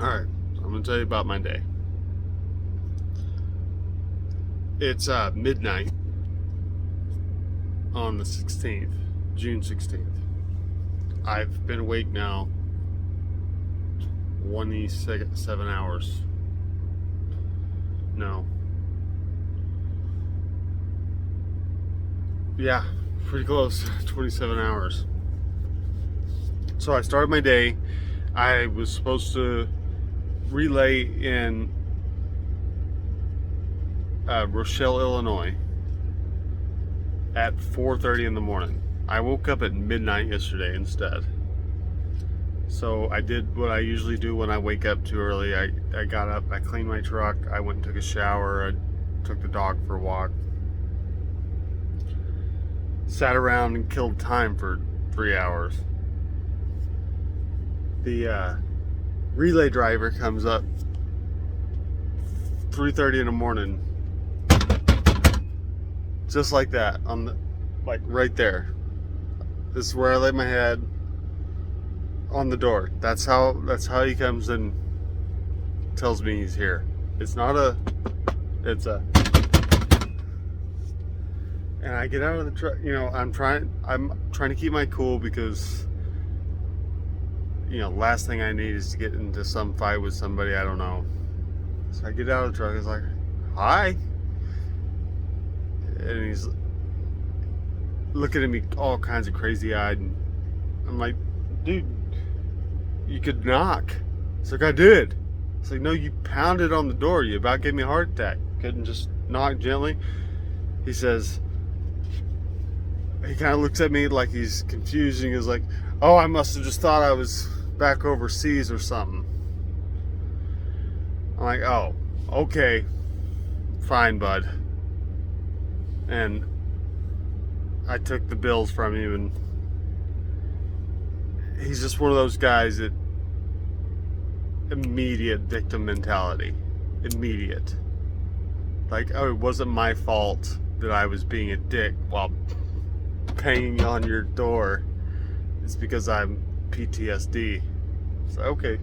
Alright, I'm going to tell you about my day. It's midnight on the 16th, June 16th. I've been awake now 27 hours. No. Yeah, pretty close. 27 hours. So I started my day. I was supposed to relay in Rochelle, Illinois at 4:30 in the morning. I woke up at midnight yesterday instead. So I did what I usually do when I wake up too early. I got up, I cleaned my truck, I went and took a shower, I took the dog for a walk, sat around and killed time for 3 hours. The relay driver comes up 3:30 in the morning, just like that, on the, like right there. This is where I lay my head, on the door. That's how he comes and tells me he's here. It's a, and I get out of the truck. I'm trying to keep my cool because last thing I need is to get into some fight with somebody I don't know. So I get out of the truck. It's like, hi, and he's looking at me all kinds of crazy eyed. And I'm like, dude, you could knock. It's like, I did. It's like, no, you pounded on the door. You about gave me a heart attack. Couldn't just knock gently. He says, he kind of looks at me like he's confused. He's like, oh, I must have just thought I was back overseas or something. I'm like, oh, okay, fine, bud. And I took the bills from him, and he's just one of those guys that immediate victim mentality. Immediate. Like, oh, it wasn't my fault that I was being a dick while banging on your door. It's because I'm PTSD. So, okay.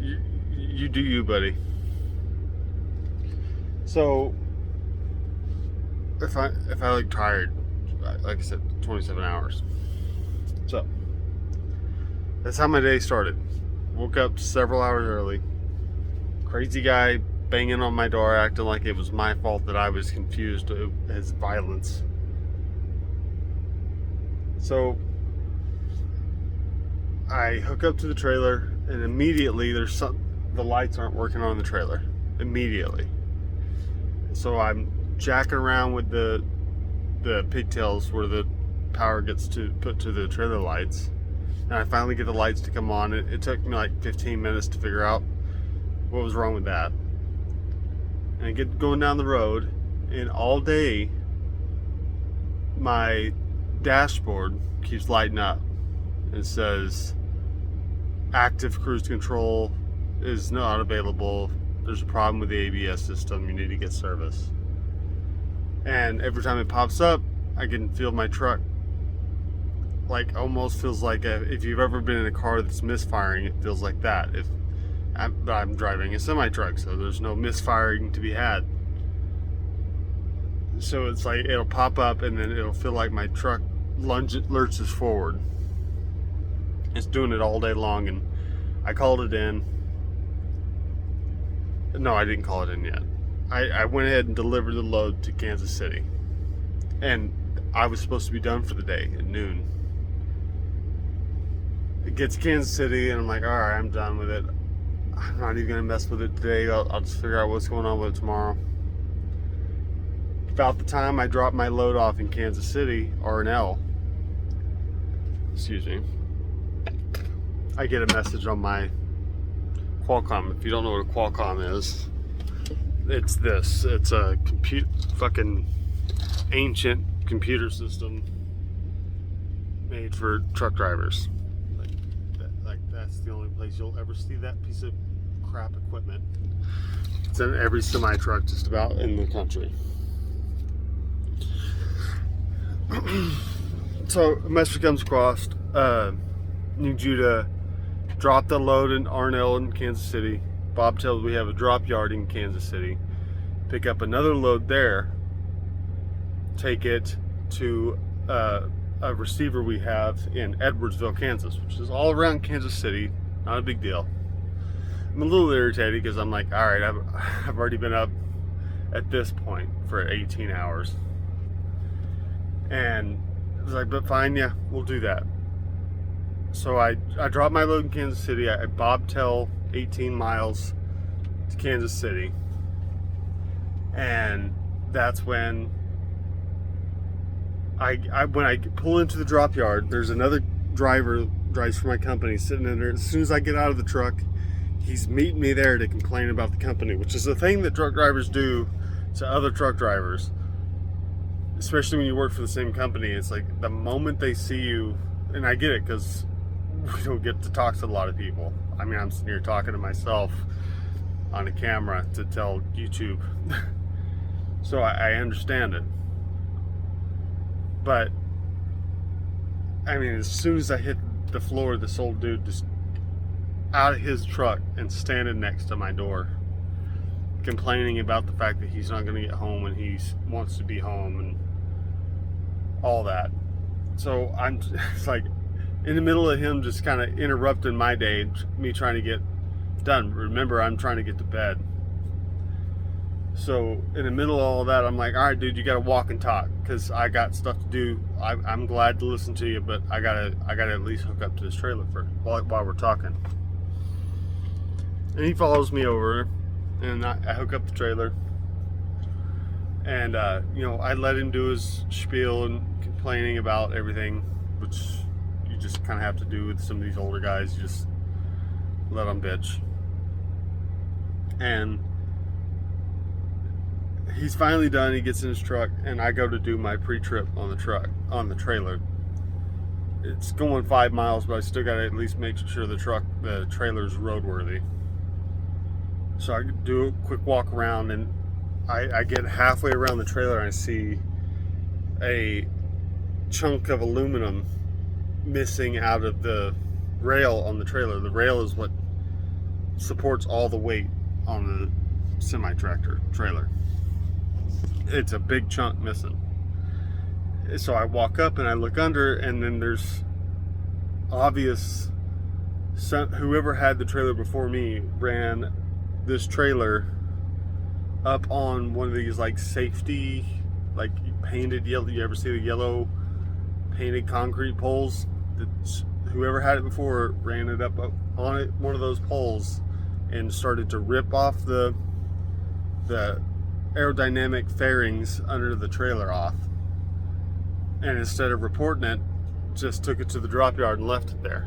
You do you, buddy. So, if I like tired, like I said, 27 hours. So, that's how my day started. Woke up several hours early. Crazy guy banging on my door, acting like it was my fault that I was confused as violence. So I hook up to the trailer, and immediately the lights aren't working on the trailer. Immediately. So I'm jacking around with the pigtails where the power gets put to the trailer lights. And I finally get the lights to come on. It took me like 15 minutes to figure out what was wrong with that. And I get going down the road, and all day my dashboard keeps lighting up. It says active cruise control is not available. There's a problem with the ABS system. You need to get service. And every time it pops up, I can feel my truck. Like, almost feels like if you've ever been in a car that's misfiring, it feels like that. But I'm driving a semi-truck, so there's no misfiring to be had. So it's like it'll pop up, and then it'll feel like my truck lurches forward. It's doing it all day long, and I called it in. No, I didn't call it in yet. I went ahead and delivered the load to Kansas City, and I was supposed to be done for the day at noon. It gets to Kansas City, and I'm like, all right, I'm done with it. I'm not even gonna mess with it today. I'll just figure out what's going on with it tomorrow. About the time I drop my load off in Kansas City, R&L, excuse me, I get a message on my Qualcomm. If you don't know what a Qualcomm is, it's this. It's a fucking ancient computer system made for truck drivers. That's the only place you'll ever see that piece of crap equipment. It's in every semi-truck just about in the country. So a message comes across, need you to drop the load in Arnell in Kansas City. Bobtails, we have a drop yard in Kansas City. Pick up another load there. Take it to a receiver we have in Edwardsville, Kansas, which is all around Kansas City. Not a big deal. I'm a little irritated because I'm like, all right, I've already been up at this point for 18 hours. And I was like, but fine, yeah, we'll do that. So I dropped my load in Kansas City. I bobtail 18 miles to Kansas City. And that's when when I pull into the drop yard, there's another driver drives for my company sitting in there. As soon as I get out of the truck, he's meeting me there to complain about the company, which is the thing that truck drivers do to other truck drivers, especially when you work for the same company. It's like the moment they see you, and I get it because we don't get to talk to a lot of people. I mean, I'm sitting here talking to myself on a camera to tell YouTube. So I understand it. But I mean, as soon as I hit the floor, this old dude just out of his truck and standing next to my door, complaining about the fact that he's not going to get home when he wants to be home and all that. So I'm it's like in the middle of him just kind of interrupting my day, me trying to get done. Remember, I'm trying to get to bed. So in the middle of all that, I'm like, all right, dude, you got to walk and talk because I got stuff to do. I'm glad to listen to you, but I gotta at least hook up to this trailer while we're talking. And he follows me over, and I hook up the trailer. And you know, I let him do his spiel and complaining about everything, which you just kind of have to do with some of these older guys. You just let them bitch. And he's finally done. He gets in his truck, and I go to do my pre-trip on the trailer. It's going 5 miles, but I still got to at least make sure the trailer's roadworthy. So I do a quick walk around, and I get halfway around the trailer, and I see a chunk of aluminum missing out of the rail on the trailer. The rail is what supports all the weight on the semi-tractor trailer. It's a big chunk missing. So I walk up and I look under, and then there's obvious, whoever had the trailer before me ran this trailer up on one of these like safety, like painted yellow. You ever see the yellow painted concrete poles? Whoever had it before ran it up on it, one of those poles, and started to rip off the aerodynamic fairings under the trailer off. And instead of reporting it, just took it to the drop yard and left it there.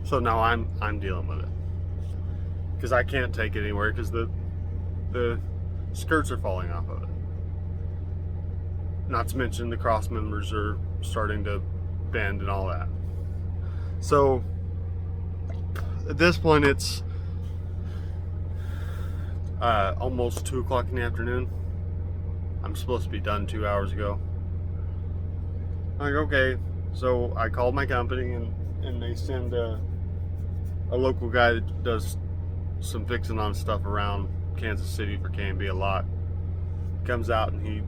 So now I'm dealing with it because I can't take it anywhere because the skirts are falling off of it. Not to mention the cross members are starting to bend and all that. So at this point, it's almost 2 o'clock in the afternoon. I'm supposed to be done 2 hours ago. I'm like, okay. So I called my company, and they send a local guy that does some fixing on stuff around Kansas City for K&B a lot. Comes out and he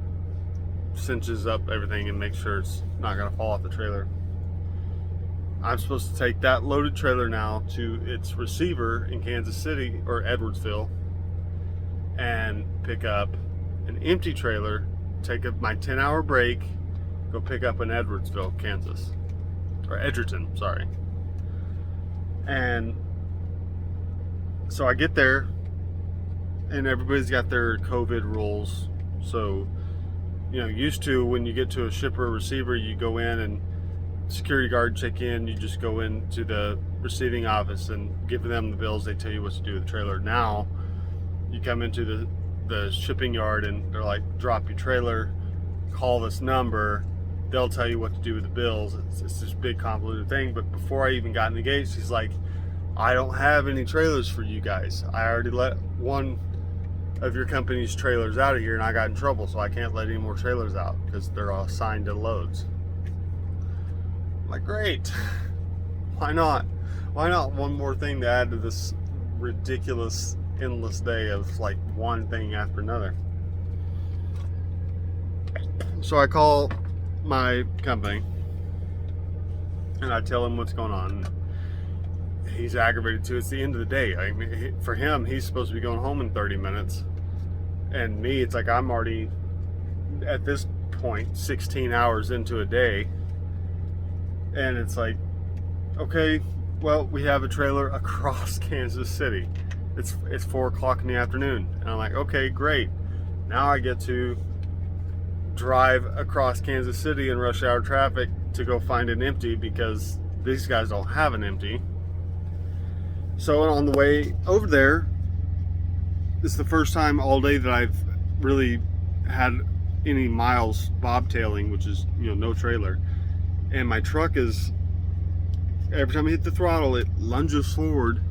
cinches up everything and makes sure it's not going to fall off the trailer. I'm supposed to take that loaded trailer now to its receiver in Kansas City or Edwardsville and pick up an empty trailer, take up my 10-hour break, go pick up in Edwardsville, Kansas, or Edgerton, sorry. And so I get there, and everybody's got their COVID rules. So, you know, used to when you get to a shipper or receiver, you go in and security guard check in, you just go into the receiving office and give them the bills, they tell you what to do with the trailer. Now, you come into the shipping yard and they're like, drop your trailer, call this number, they'll tell you what to do with the bills. It's this big convoluted thing. But before I even got engaged, he's like, I don't have any trailers for you guys. I already let one of your company's trailers out of here and I got in trouble, so I can't let any more trailers out because they're all assigned to loads. I'm like, great. Why not? Why not one more thing to add to this ridiculous, endless day of like one thing after another? So I call my company and I tell him what's going on. He's aggravated too. It's the end of the day. I mean, for him, he's supposed to be going home in 30 minutes. And me, it's like I'm already, at this point, 16 hours into a day. And it's like, okay, well, we have a trailer across Kansas City. It's 4 o'clock in the afternoon. And I'm like, okay, great. Now I get to drive across Kansas City in rush hour traffic to go find an empty because these guys don't have an empty. So on the way over there, this is the first time all day that I've really had any miles bobtailing, which is, you know, no trailer. And my truck is, every time I hit the throttle, it lunges forward.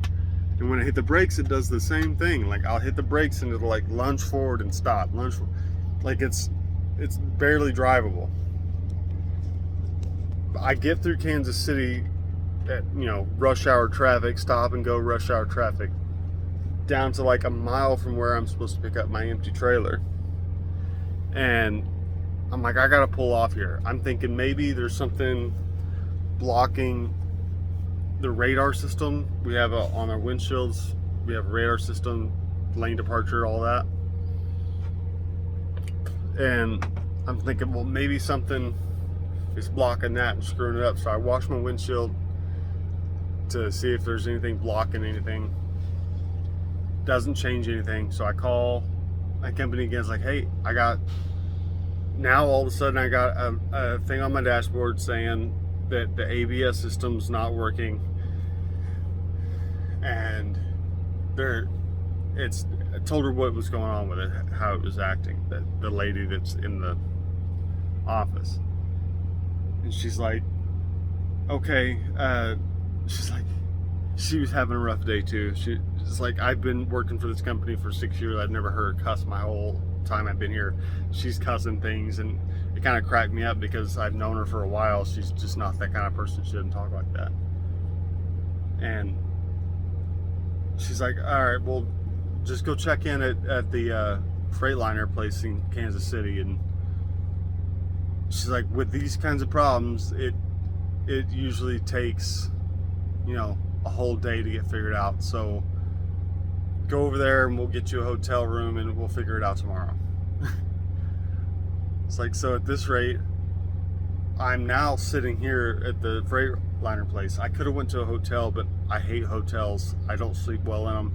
And when I hit the brakes, it does the same thing. Like I'll hit the brakes and it'll like lunge forward and stop. Like it's barely drivable. I get through Kansas City at, you know, rush hour traffic, stop and go rush hour traffic, down to like a mile from where I'm supposed to pick up my empty trailer. And I'm like, I gotta pull off here. I'm thinking maybe there's something blocking the radar system. We have on our windshields, we have a radar system, lane departure, all that. And I'm thinking, well, maybe something is blocking that and screwing it up. So I wash my windshield to see if there's anything blocking anything. Doesn't change anything. So I call my company again. It's like, hey, now all of a sudden I got a thing on my dashboard saying that the ABS system's not working. And I told her what was going on with it, how it was acting, the lady that's in the office. And she's like, okay, she's like, she was having a rough day too. She's like, I've been working for this company for 6 years. I've never heard her cuss my whole time I've been here. She's cussing things, and it kind of cracked me up because I've known her for a while. She's just not that kind of person. She doesn't talk like that. And she's like, all right, well, just go check in at the Freightliner place in Kansas City. And she's like, with these kinds of problems, it usually takes, you know, a whole day to get figured out. So go over there and we'll get you a hotel room and we'll figure it out tomorrow. It's like, so at this rate, I'm now sitting here at the Freightliner place. I could have went to a hotel, but I hate hotels. I don't sleep well in them.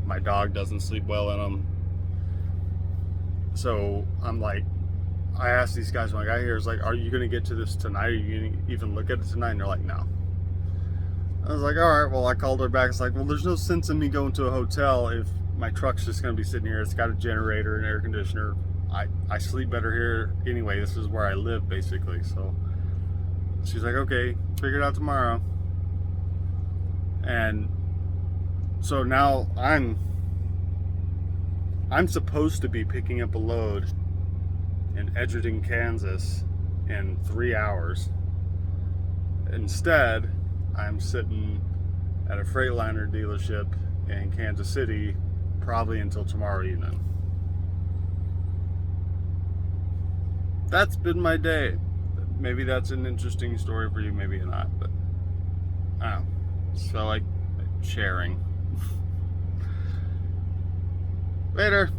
My dog doesn't sleep well in them. So I'm like, I asked these guys when I got here, it's like, are you going to get to this tonight? Are you going to even look at it tonight? And they're like, no. I was like, all right, well, I called her back. It's like, well, there's no sense in me going to a hotel if my truck's just going to be sitting here. It's got a generator and air conditioner. I sleep better here anyway. This is where I live, basically. So she's like, okay, figure it out tomorrow. And so now I'm supposed to be picking up a load in Edgerton, Kansas in 3 hours. Instead, I'm sitting at a Freightliner dealership in Kansas City probably until tomorrow evening. That's been my day. Maybe that's an interesting story for you, maybe not, but I don't know. Just felt like sharing. Later.